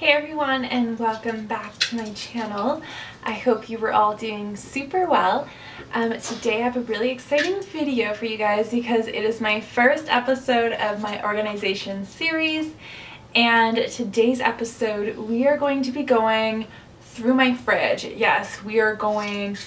Hey everyone, and welcome back to my channel. I hope you were all doing super well. Today I have a really exciting video for you guys because it is my first episode of my organization series, and today's episode we are going to be going through my fridge. Yes, we are going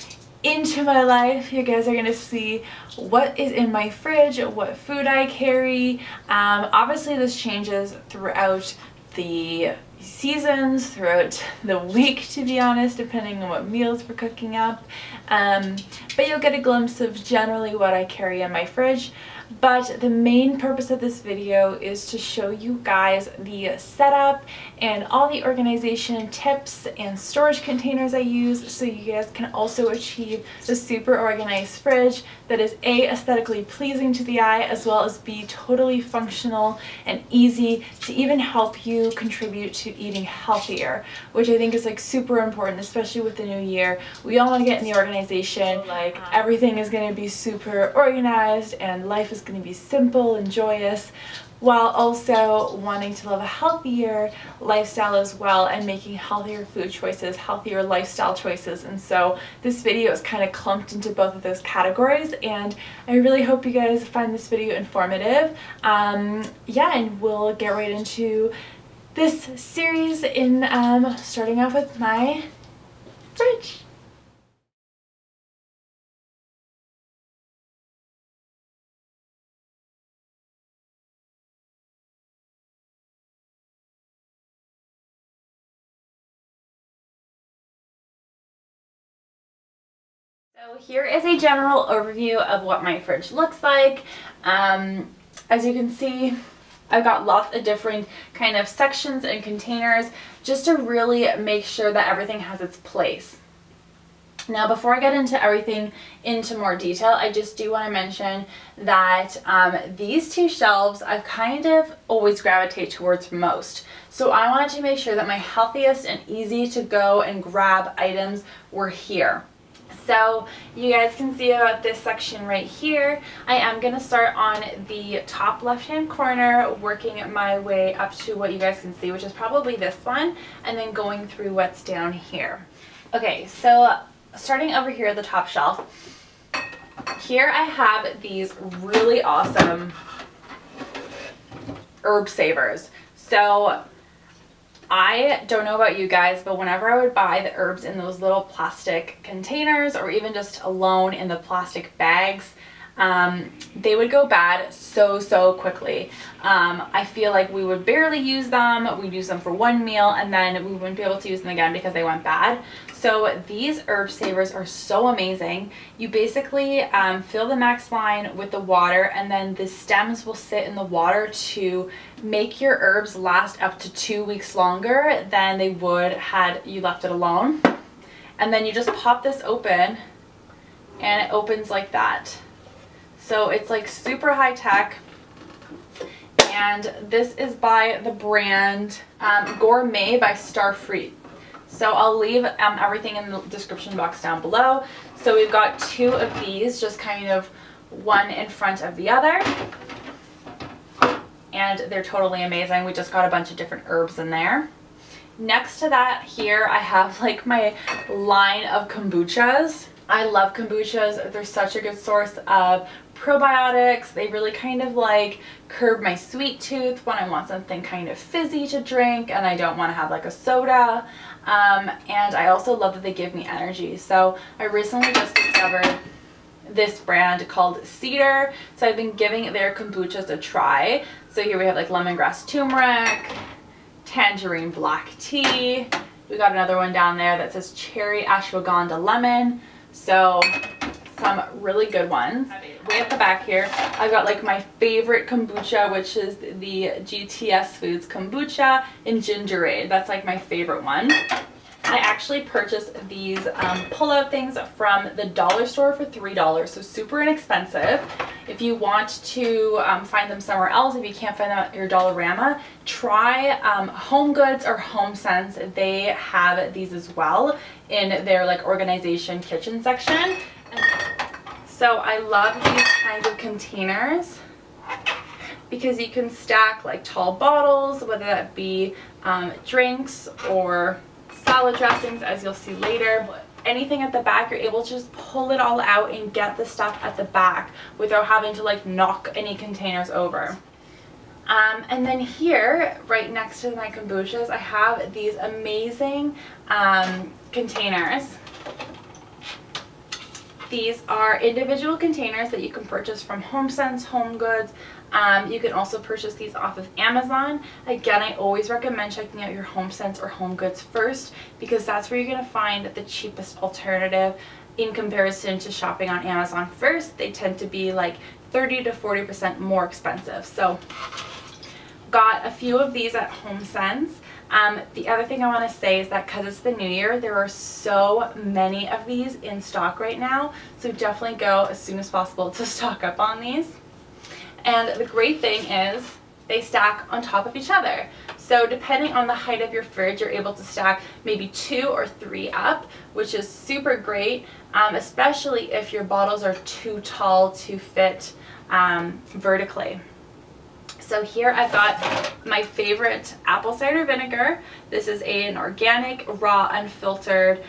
into my life. You guys are going to see what is in my fridge, what food I carry. Obviously this changes throughout the seasons, throughout the week, to be honest, depending on what meals we're cooking up, but you'll get a glimpse of generally what I carry in my fridge. But the main purpose of this video is to show you guys the setup and all the organization tips and storage containers I use, so you guys can also achieve the super organized fridge that is A, aesthetically pleasing to the eye, as well as B, totally functional and easy to even help you contribute to eating healthier, which I think is like super important, especially with the new year. We all want to get in the organization, like everything is going to be super organized and life is going to be simple and joyous, while also wanting to live a healthier lifestyle as well and making healthier food choices, healthier lifestyle choices. And so this video is kind of clumped into both of those categories, and I really hope you guys find this video informative. Yeah, and we'll get right into this series in starting off with my fridge. So here is a general overview of what my fridge looks like. As you can see, I've got lots of different kind of sections and containers just to really make sure that everything has its place. Now, before I get into everything into more detail, I just do want to mention that these two shelves I've kind of always gravitate towards most. So I wanted to make sure that my healthiest and easy to go and grab items were here. So you guys can see about this section right here. I am going to start on the top left hand corner, working my way up to what you guys can see, which is probably this one, and then going through what's down here. Okay, so starting over here at the top shelf, here I have these really awesome herb savers. So I don't know about you guys, but whenever I would buy the herbs in those little plastic containers, or even just alone in the plastic bags, they would go bad so quickly. I feel like we would barely use them. We'd use them for one meal and then we wouldn't be able to use them again because they went bad. So these herb savers are so amazing. You basically fill the max line with the water, and then the stems will sit in the water to make your herbs last up to 2 weeks longer than they would had you left it alone. And then you just pop this open and it opens like that. So it's like super high tech, and this is by the brand Gourmet by Starfruit. So I'll leave everything in the description box down below. So we've got two of these, just kind of one in front of the other, and they're totally amazing. We just got a bunch of different herbs in there. Next to that, here I have like my line of kombuchas. I love kombuchas. They're such a good source of probiotics. They really kind of like curb my sweet tooth when I want something kind of fizzy to drink and I don't want to have like a soda. And I also love that they give me energy. So I recently just discovered this brand called Cedar. So I've been giving their kombuchas a try. So here we have like lemongrass turmeric, tangerine black tea. We got another one down there that says cherry ashwagandha lemon. So some really good ones. Way at the back here, I've got like my favorite kombucha, which is the GTS Foods kombucha in gingerade. That's like my favorite one. I actually purchased these pull-out things from the dollar store for $3, so super inexpensive. If you want to find them somewhere else, if you can't find them at your Dollarama, try HomeGoods or HomeSense. They have these as well in their like organization kitchen section. So I love these kinds of containers because you can stack like tall bottles, whether that be drinks or salad dressings, as you'll see later. Anything at the back, you're able to just pull it all out and get the stuff at the back without having to like knock any containers over. And then here, right next to my kombuchas, I have these amazing containers. These are individual containers that you can purchase from HomeSense, HomeGoods. You can also purchase these off of Amazon. Again, I always recommend checking out your HomeSense or HomeGoods first, because that's where you're going to find the cheapest alternative in comparison to shopping on Amazon first. They tend to be like 30 to 40% more expensive. So got a few of these at HomeSense. The other thing I want to say is that because it's the new year, there are so many of these in stock right now. So definitely go as soon as possible to stock up on these. And the great thing is they stack on top of each other. So depending on the height of your fridge, you're able to stack maybe 2 or 3 up, which is super great, especially if your bottles are too tall to fit vertically. So here I've got my favorite apple cider vinegar. This is an organic, raw, unfiltered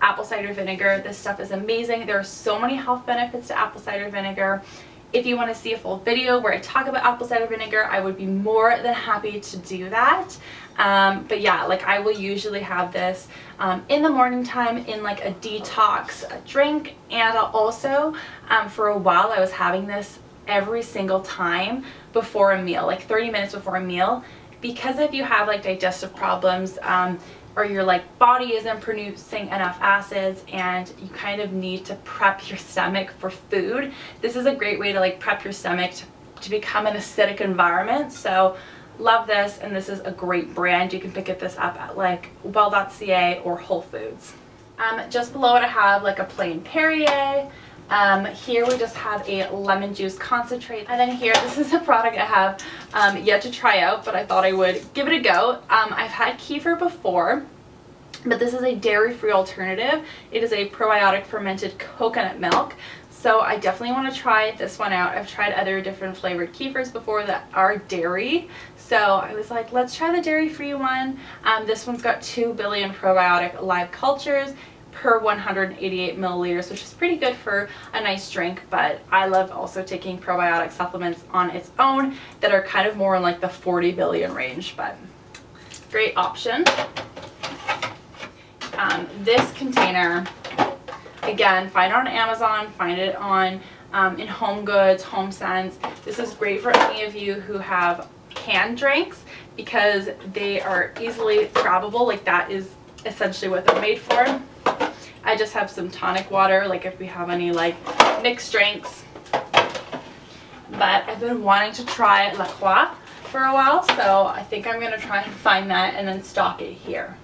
apple cider vinegar. This stuff is amazing. There are so many health benefits to apple cider vinegar. If you want to see a full video where I talk about apple cider vinegar, I would be more than happy to do that. But yeah, like I will usually have this in the morning time in like a detox drink. And I'll also, for a while, I was having this every single time before a meal, like 30 minutes before a meal, because if you have like digestive problems or your like body isn't producing enough acids and you kind of need to prep your stomach for food, this is a great way to like prep your stomach to become an acidic environment. So love this, and this is a great brand. You can pick this up at like well.ca or Whole Foods. Just below it I have like a plain Perrier. Here we just have a lemon juice concentrate, and then here, this is a product I have yet to try out, but I thought I would give it a go. I've had kefir before, but this is a dairy-free alternative. It is a probiotic fermented coconut milk, so I definitely want to try this one out. I've tried other different flavored kefirs before that are dairy, so I was like, let's try the dairy-free one. This one's got 2 billion probiotic live cultures per 188 milliliters, which is pretty good for a nice drink, but I love also taking probiotic supplements on its own that are kind of more in like the 40 billion range, but great option. This container, again, find it on Amazon, find it on in HomeGoods, HomeSense. This is great for any of you who have canned drinks because they are easily grabbable. Like that is essentially what they're made for. I just have some tonic water, like if we have any like mixed drinks. But I've been wanting to try La Croix for a while, so I think I'm going to try and find that and then stock it here.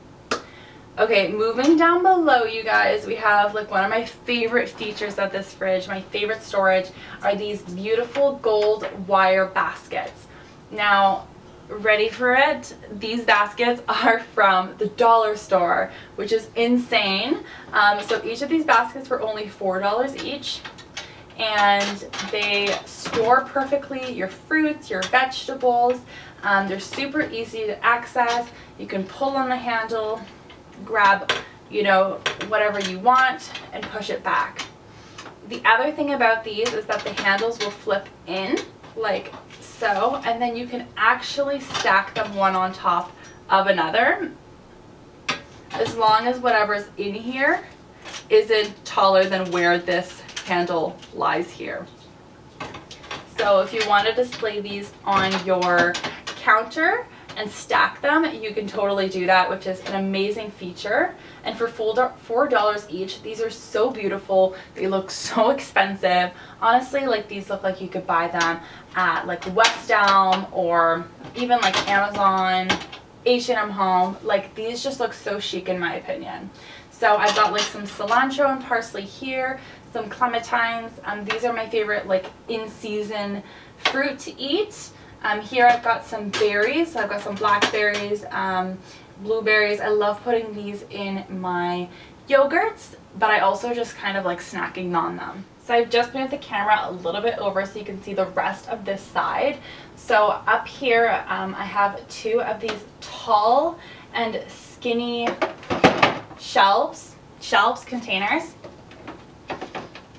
Okay, moving down below, you guys, we have like one of my favorite features of this fridge, my favorite storage, are these beautiful gold wire baskets. Now, ready for it? These baskets are from the dollar store, which is insane. So each of these baskets were only $4 each, and they store perfectly your fruits, your vegetables. They're super easy to access. You can pull on the handle, grab, you know, whatever you want and push it back. The other thing about these is that the handles will flip in like so, and then you can actually stack them one on top of another, as long as whatever's in here isn't taller than where this handle lies here. So if you want to display these on your counter and stack them, you can totally do that, which is an amazing feature. And for $4 each, these are so beautiful. They look so expensive. Honestly, like these look like you could buy them at like West Elm or even like Amazon, H&M Home. Like these just look so chic in my opinion. So I've got like some cilantro and parsley here, some clementines. These are my favorite like in-season fruit to eat. Here I've got some berries. So I've got some blackberries, blueberries. I love putting these in my yogurts, but I also just kind of like snacking on them. So I've just moved the camera a little bit over so you can see the rest of this side. So up here I have two of these tall and skinny shelves containers.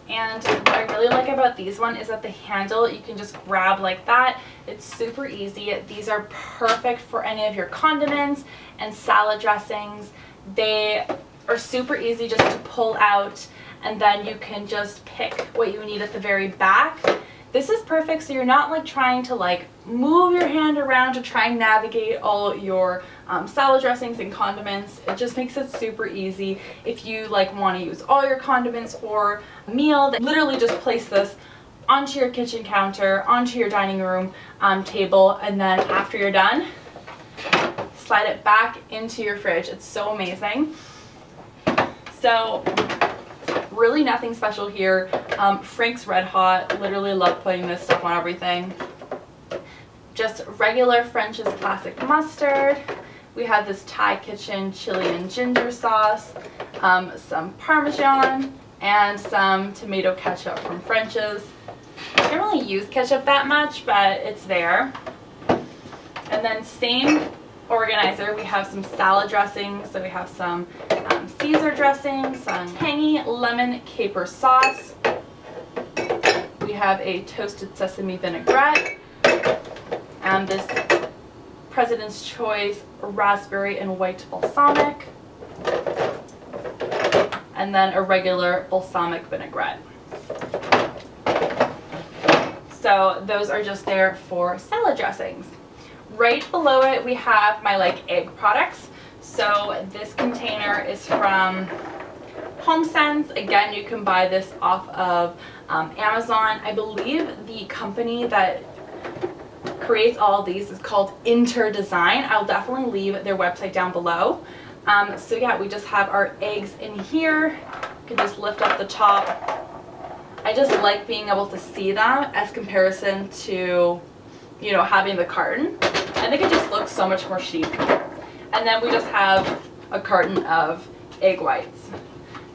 And what I really like about these one is that the handle you can just grab like that. It's super easy. These are perfect for any of your condiments and salad dressings. They are super easy just to pull out, and then you can just pick what you need at the very back. This is perfect so you're not like trying to like move your hand around to try and navigate all your salad dressings and condiments. It just makes it super easy. If you like want to use all your condiments for a meal, then literally just place this onto your kitchen counter, onto your dining room table, and then after you're done, slide it back into your fridge. It's so amazing. So really nothing special here. Frank's Red Hot, literally love putting this stuff on everything. Just regular French's Classic Mustard. We have this Thai Kitchen chili and ginger sauce, some Parmesan, and some tomato ketchup from French's. I don't really use ketchup that much, but it's there. And then same organizer, we have some salad dressings. So we have some Caesar dressing, some tangy lemon caper sauce. We have a toasted sesame vinaigrette, and this President's Choice raspberry and white balsamic, and then a regular balsamic vinaigrette. So those are just there for salad dressings. Right below it we have my like egg products. So this container is from HomeSense. Again, you can buy this off of Amazon. I believe the company that creates all of these is called InterDesign. I'll definitely leave their website down below. So yeah, we just have our eggs in here. You can just lift up the top. I just like being able to see them as comparison to, you know, having the carton. I think it just looks so much more chic. And then we just have a carton of egg whites.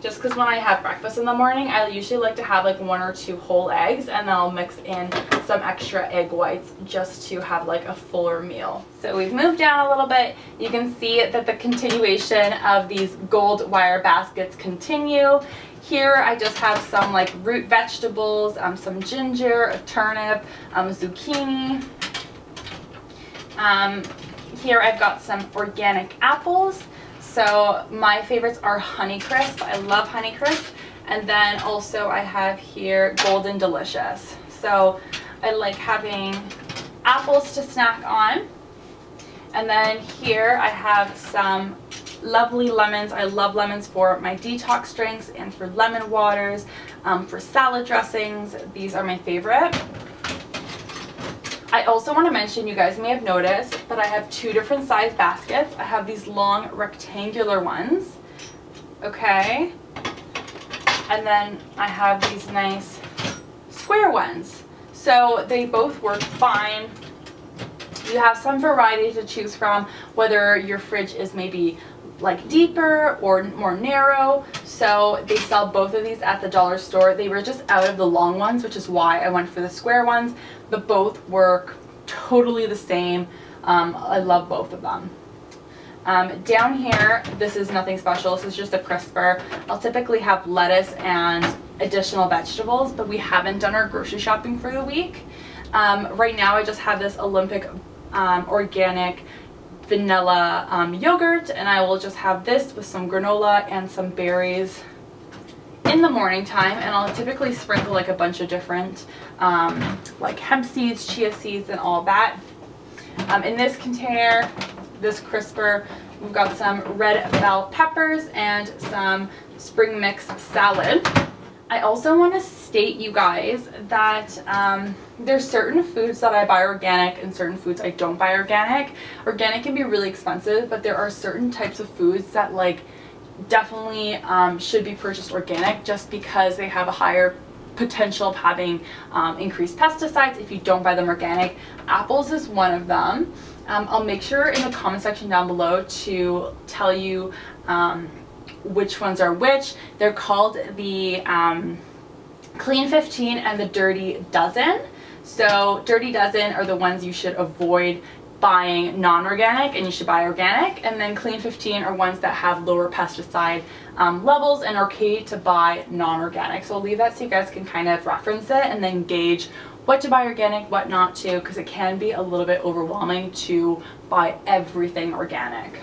Just because when I have breakfast in the morning, I usually like to have like 1 or 2 whole eggs, and then I'll mix in some extra egg whites just to have like a fuller meal. So we've moved down a little bit. You can see that the continuation of these gold wire baskets continue. Here I just have some like root vegetables, some ginger, a turnip, zucchini. Here I've got some organic apples. So my favorites are Honeycrisp. I love Honeycrisp. And then also I have here Golden Delicious. So I like having apples to snack on. And then here I have some lovely lemons. I love lemons for my detox drinks and for lemon waters, for salad dressings. These are my favorite. I also want to mention, you guys may have noticed, but I have 2 different size baskets. I have these long rectangular ones, okay, and then I have these nice square ones. So they both work fine. You have some variety to choose from, whether your fridge is maybe like deeper or more narrow. So they sell both of these at the dollar store. They were just out of the long ones, which is why I went for the square ones, but both work totally the same. I love both of them. Down here, this is nothing special. This is just a crisper. I'll typically have lettuce and additional vegetables, but we haven't done our grocery shopping for the week. Right now I just have this Olympic organic vanilla yogurt, and I will just have this with some granola and some berries in the morning time, and I'll typically sprinkle like a bunch of different like hemp seeds, chia seeds, and all that. In this container, this crisper, we've got some red bell peppers and some spring mix salad. I also want to state, you guys, that there's certain foods that I buy organic and certain foods I don't buy organic. Organic can be really expensive, but there are certain types of foods that like definitely should be purchased organic, just because they have a higher potential of having increased pesticides if you don't buy them organic. Apples is one of them. I'll make sure in the comment section down below to tell you which ones are which. They're called the Clean 15 and the Dirty Dozen. So Dirty Dozen are the ones you should avoid buying non-organic, and you should buy organic. And then Clean 15 are ones that have lower pesticide levels and are okay to buy non-organic. So I'll leave that so you guys can kind of reference it and then gauge what to buy organic, what not to, because it can be a little bit overwhelming to buy everything organic.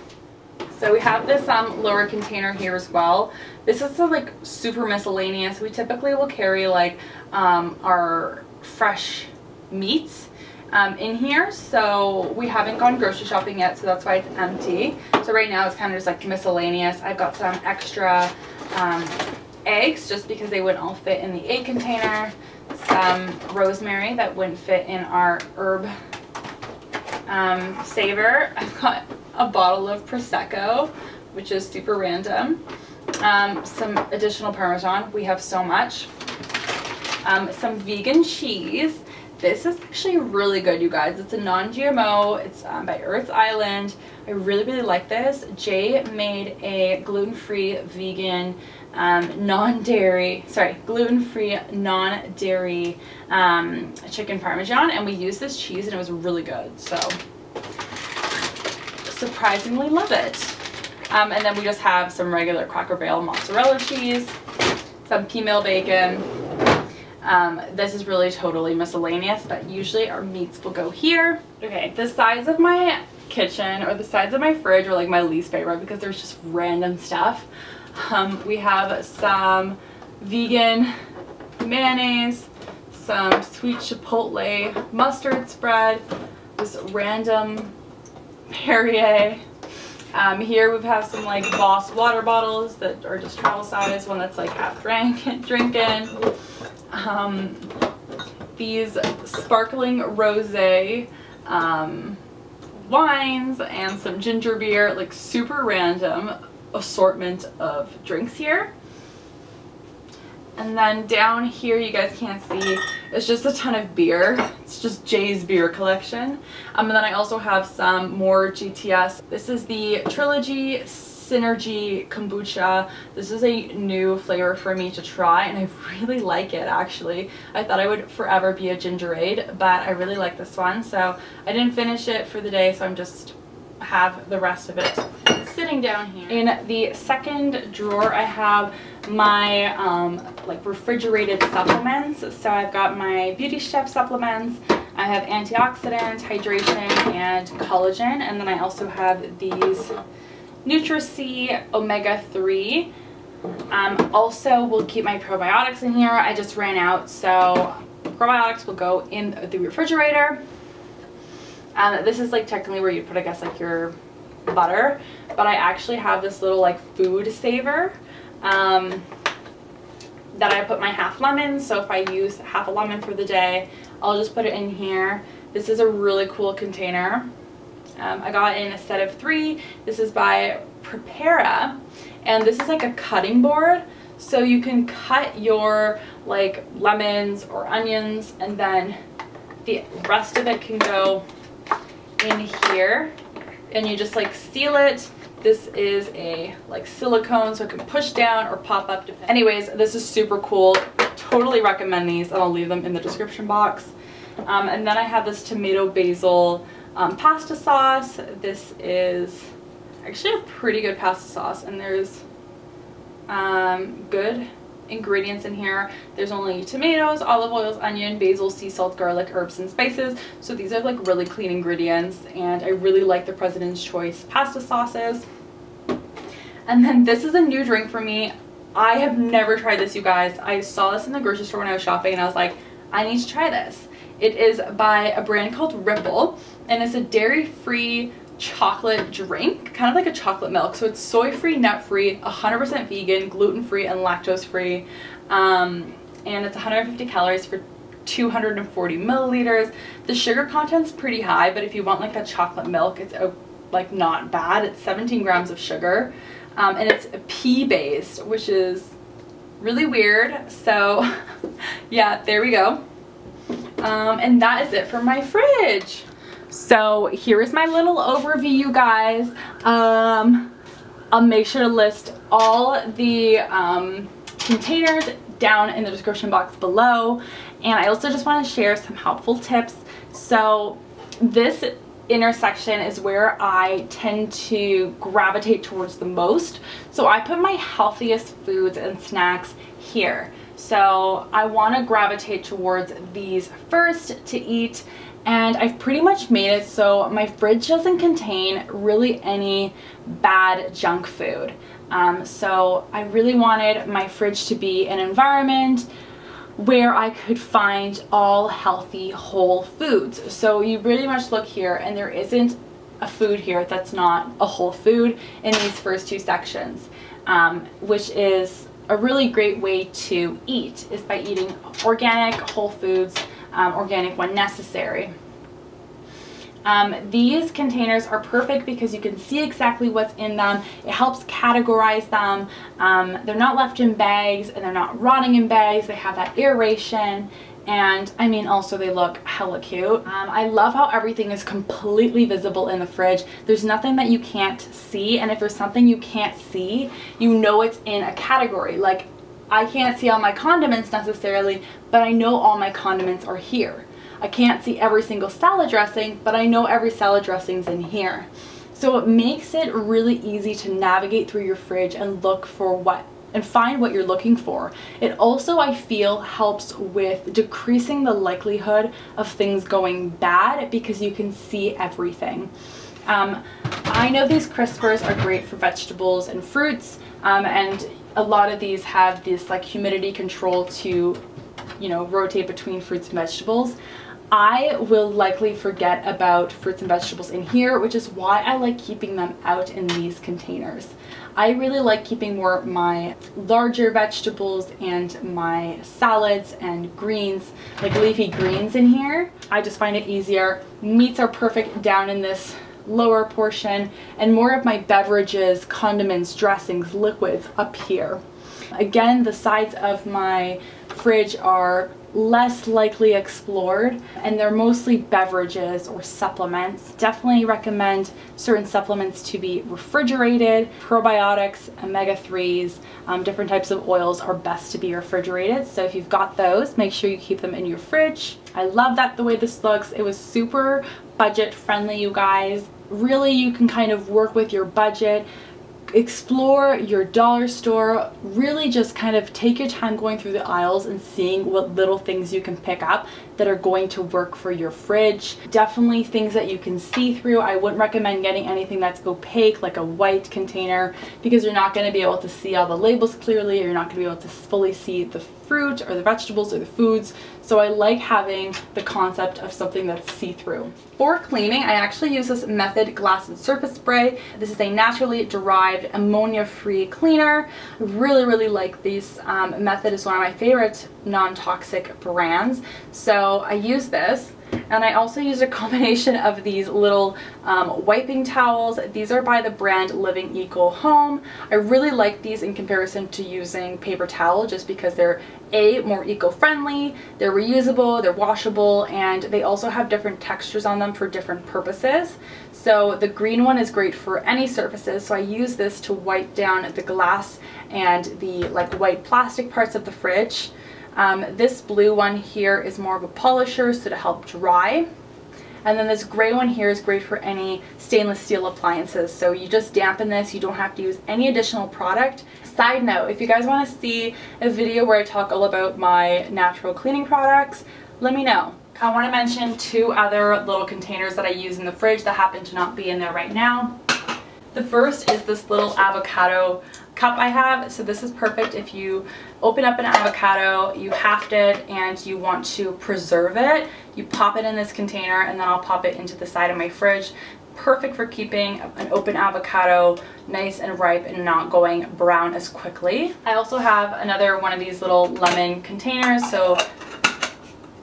So we have this lower container here as well. This is like super miscellaneous. We typically will carry like our fresh meats in here. So we haven't gone grocery shopping yet, so that's why it's empty. So right now it's kind of just like miscellaneous. I've got some extra eggs just because they wouldn't all fit in the egg container. Some rosemary that wouldn't fit in our herb saver. I've got a bottle of Prosecco, which is super random. Some additional Parmesan. We have so much. Some vegan cheese. This is actually really good, you guys. It's a non-GMO. It's by Earth Island. I really like this. Jay made a gluten-free vegan gluten-free non-dairy chicken Parmesan, and we used this cheese and it was really good. So surprisingly love it. And then we just have some regular Cracker Barrel mozzarella cheese, some pea meal bacon. This is really totally miscellaneous, but usually our meats will go here. Okay, the sides of my kitchen or the sides of my fridge are like my least favorite because there's just random stuff. We have some vegan mayonnaise, some sweet chipotle mustard spread, this random Perrier. Here we have some like Boss water bottles that are just travel size, one that's like half drinking. These sparkling rosé wines and some ginger beer, like super random assortment of drinks here. And then down here, you guys can't see, it's just a ton of beer. It's just Jay's beer collection. And then I also have some more GTS. This is the Trilogy Synergy Kombucha. This is a new flavor for me to try, and I really like it actually. I thought I would forever be a gingerade, but I really like this one. So I didn't finish it for the day, so I'm just have the rest of it sitting down here. In the second drawer, I have my like refrigerated supplements. So I've got my Beauty Chef supplements. I have antioxidant, hydration, and collagen, and then I also have these Nutri-C omega-3. Also will keep my probiotics in here. I just ran out, so probiotics will go in the refrigerator. This is like technically where you put, I guess, like your butter, but I actually have this little like food saver that I put my half lemon. So if I use half a lemon for the day, I'll just put it in here. This is a really cool container. I got it in a set of 3. This is by Prepara, and this is like a cutting board, so you can cut your like lemons or onions, and then the rest of it can go in here, and you just like seal it. This is a like silicone, so it can push down or pop up. Anyways, this is super cool. Totally recommend these, and I'll leave them in the description box. And then I have this tomato basil pasta sauce. This is actually a pretty good pasta sauce, and there's good ingredients in here. There's only tomatoes, olive oils, onion, basil, sea salt, garlic, herbs, and spices. So these are like really clean ingredients, and I really like the President's Choice pasta sauces. And then this is a new drink for me. I have never tried this, you guys. I saw this in the grocery store when I was shopping, and I was like, I need to try this. It is by a brand called Ripple, and it's a dairy-free chocolate drink, kind of like a chocolate milk. So it's soy-free, nut-free, 100% vegan, gluten-free, and lactose-free. And it's 150 calories for 240 milliliters. The sugar content's pretty high, but if you want like a chocolate milk, it's like not bad. It's 17 grams of sugar, and it's pea-based, which is really weird. So yeah, there we go. And that is it for my fridge. So here is my little overview, you guys. I'll make sure to list all the containers down in the description box below. And I also just want to share some helpful tips. So this intersection is where I tend to gravitate towards the most. So I put my healthiest foods and snacks here. So I want to gravitate towards these first to eat, and I've pretty much made it so my fridge doesn't contain really any bad junk food. So I really wanted my fridge to be an environment where I could find all healthy whole foods. So you pretty much look here and there isn't a food here that's not a whole food in these first two sections, which is a really great way to eat, is by eating organic, whole foods, organic when necessary. These containers are perfect because you can see exactly what's in them. It helps categorize them. They're not left in bags and they're not rotting in bags. They have that aeration, and I mean also they look hella cute. I love how everything is completely visible in the fridge. There's nothing that you can't see, and if there's something you can't see, you know it's in a category. Like, I can't see all my condiments necessarily, but I know all my condiments are here. I can't see every single salad dressing, but I know every salad dressing's in here. So it makes it really easy to navigate through your fridge and look for and find what you're looking for. It also, I feel, helps with decreasing the likelihood of things going bad because you can see everything. I know these crispers are great for vegetables and fruits, and a lot of these have this like humidity control to, you know, rotate between fruits and vegetables. I will likely forget about fruits and vegetables in here, which is why I like keeping them out in these containers. I really like keeping more my larger vegetables and my salads and greens, like leafy greens, in here. I just find it easier. Meats are perfect down in this lower portion, and more of my beverages, condiments, dressings, liquids up here. Again, the sides of my fridge are less likely explored, and they're mostly beverages or supplements. Definitely recommend certain supplements to be refrigerated. Probiotics, omega-3s, different types of oils are best to be refrigerated. So if you've got those, make sure you keep them in your fridge. I love that the way this looks. It was super budget friendly, you guys. Really, you can kind of work with your budget, explore your dollar store, really just kind of take your time going through the aisles and seeing what little things you can pick up that are going to work for your fridge. Definitely things that you can see through. I wouldn't recommend getting anything that's opaque, like a white container, because you're not going to be able to see all the labels clearly, or you're not going to be able to fully see the fruit or the vegetables or the foods. So I like having the concept of something that's see-through. For cleaning, I actually use this Method Glass and Surface Spray. This is a naturally derived ammonia-free cleaner. I really like these. Method is one of my favorite non-toxic brands. So I use this, and I also use a combination of these little wiping towels. These are by the brand Living Eco Home. I really like these in comparison to using paper towel, just because they're more eco-friendly, they're reusable, they're washable, and they also have different textures on them for different purposes. So the green one is great for any surfaces, so I use this to wipe down the glass and the like white plastic parts of the fridge. This blue one here is more of a polisher, so to help dry. And then this gray one here is great for any stainless steel appliances. So you just dampen this, you don't have to use any additional product. Side note, if you guys want to see a video where I talk all about my natural cleaning products, let me know. I want to mention two other little containers that I use in the fridge that happen to not be in there right now. The first is this little avocado cup I have. So this is perfect if you open up an avocado, you halved it, and you want to preserve it. You pop it in this container, and then I'll pop it into the side of my fridge. Perfect for keeping an open avocado nice and ripe and not going brown as quickly. I also have another one of these little lemon containers, so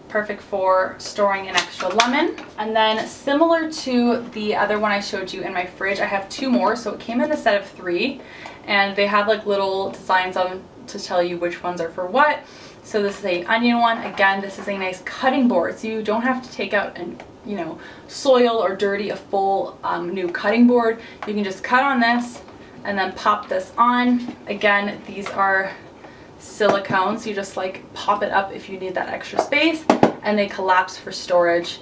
perfect for storing an extra lemon. And then similar to the other one I showed you in my fridge, I have two more. So it came in a set of 3, and they have like little designs on them to tell you which ones are for what. So this is a onion one. Again, this is a nice cutting board, so you don't have to take out and, you know, soil or dirty a full new cutting board. You can just cut on this and then pop this on. Again, these are silicone, so you just like pop it up if you need that extra space, and they collapse for storage.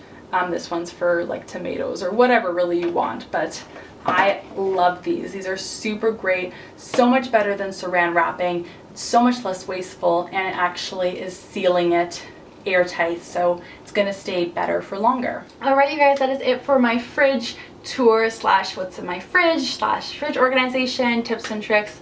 This one's for like tomatoes or whatever really you want, but I love these. These are super great, so much better than saran wrapping, so much less wasteful, and it actually is sealing it airtight, so it's gonna stay better for longer. Alright you guys, that is it for my fridge tour slash what's in my fridge slash fridge organization, tips and tricks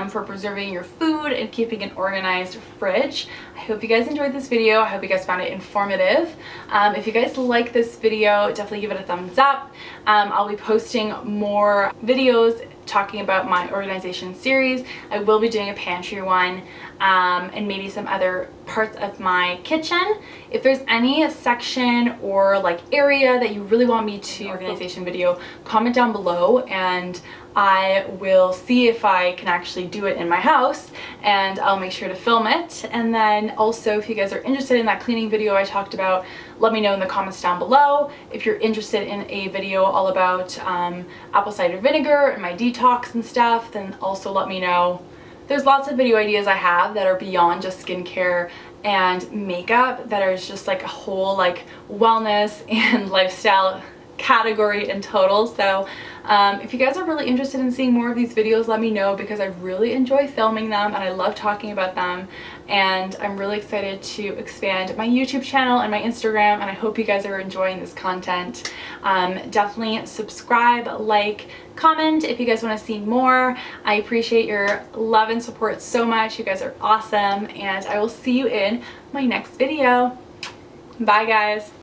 for preserving your food and keeping an organized fridge. I hope you guys enjoyed this video. I hope you guys found it informative. If you guys like this video, definitely give it a thumbs up. I'll be posting more videos talking about my organization series. I will be doing a pantry one and maybe some other parts of my kitchen. If there's any section or like area that you really want me to organization video, comment down below and I will see if I can actually do it in my house, and I'll make sure to film it. And then also, if you guys are interested in that cleaning video I talked about, let me know in the comments down below. If you're interested in a video all about apple cider vinegar and my detox and stuff, then also let me know. There's lots of video ideas I have that are beyond just skincare and makeup, that are just like a whole like wellness and lifestyle category in total. So if you guys are really interested in seeing more of these videos, let me know, because I really enjoy filming them and I love talking about them, and I'm really excited to expand my YouTube channel and my Instagram, and I hope you guys are enjoying this content. Definitely subscribe, like, comment if you guys want to see more. I appreciate your love and support so much. You guys are awesome, and I will see you in my next video. Bye guys.